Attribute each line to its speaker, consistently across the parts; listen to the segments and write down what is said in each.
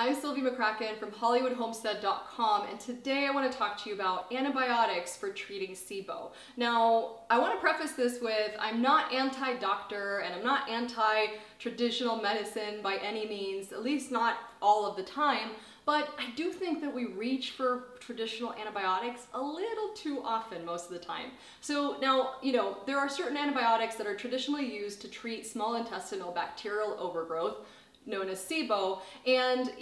Speaker 1: I'm Sylvie McCracken from HollywoodHomestead.com, and today I want to talk to you about antibiotics for treating SIBO. Now, I want to preface this with I'm not anti-doctor and I'm not anti-traditional medicine by any means, at least not all of the time, but I do think that we reach for traditional antibiotics a little too often most of the time. So now, there are certain antibiotics that are traditionally used to treat small intestinal bacterial overgrowth, known as SIBO, and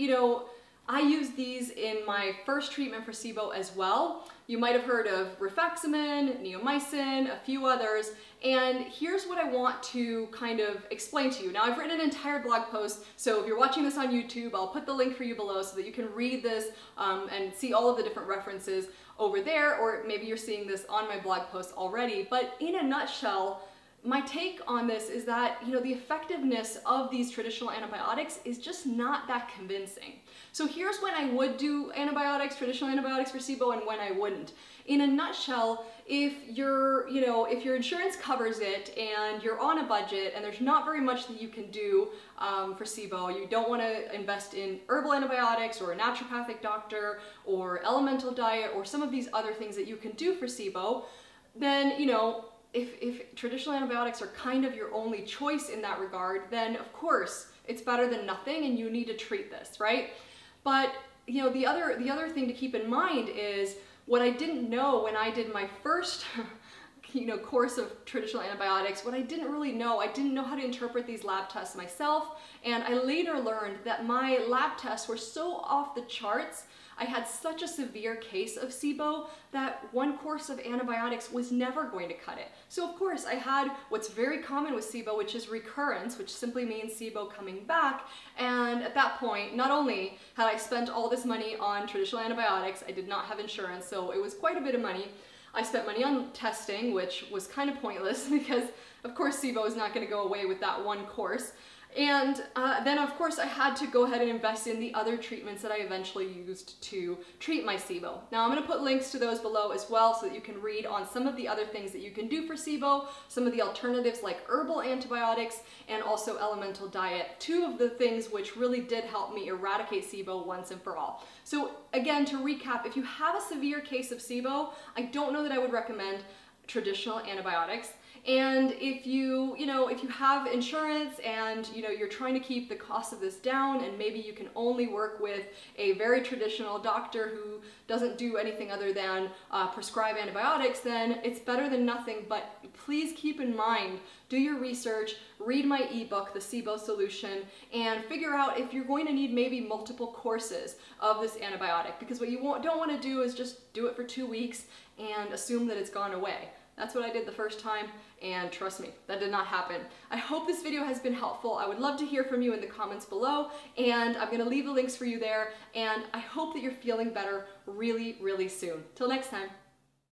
Speaker 1: I use these in my first treatment for SIBO as well. You might have heard of rifaximin, neomycin, a few others, and here's what I want to kind of explain to you. Now, I've written an entire blog post, so if you're watching this on YouTube, I'll put the link for you below so that you can read this and see all of the different references over there, or maybe you're seeing this on my blog post already. But in a nutshell, my take on this is that, the effectiveness of these traditional antibiotics is just not that convincing. So here's when I would do antibiotics, traditional antibiotics for SIBO, and when I wouldn't. In a nutshell, if your insurance covers it and you're on a budget and there's not very much that you can do for SIBO, you don't want to invest in herbal antibiotics or a naturopathic doctor or elemental diet or some of these other things that you can do for SIBO, then, if traditional antibiotics are kind of your only choice in that regard, then of course it's better than nothing and you need to treat this, right? But the other thing to keep in mind is what I didn't know when I did my first course of traditional antibiotics. What I didn't really know, I didn't know how to interpret these lab tests myself, and I later learned that my lab tests were so off the charts. I had such a severe case of SIBO that one course of antibiotics was never going to cut it. So of course I had what's very common with SIBO, which is recurrence, which simply means SIBO coming back. And at that point, not only had I spent all this money on traditional antibiotics, I did not have insurance, so it was quite a bit of money. I spent money on testing, which was kind of pointless because of course SIBO is not going to go away with that one course. And then of course I had to go ahead and invest in the other treatments that I eventually used to treat my SIBO. Now I'm going to put links to those below as well so that you can read on some of the other things that you can do for SIBO, some of the alternatives like herbal antibiotics and also elemental diet, two of the things which really did help me eradicate SIBO once and for all. So again, to recap, if you have a severe case of SIBO, I don't know that I would recommend traditional antibiotics. And if you have insurance and you're trying to keep the cost of this down and maybe you can only work with a very traditional doctor who doesn't do anything other than prescribe antibiotics, then it's better than nothing. But please keep in mind, do your research, read my ebook, The SIBO Solution, and figure out if you're going to need maybe multiple courses of this antibiotic, because what you don't want to do is just do it for 2 weeks and assume that it's gone away. That's what I did the first time, and trust me, that did not happen. I hope this video has been helpful. I would love to hear from you in the comments below, and I'm going to leave the links for you there, and I hope that you're feeling better really, really soon. Till next time.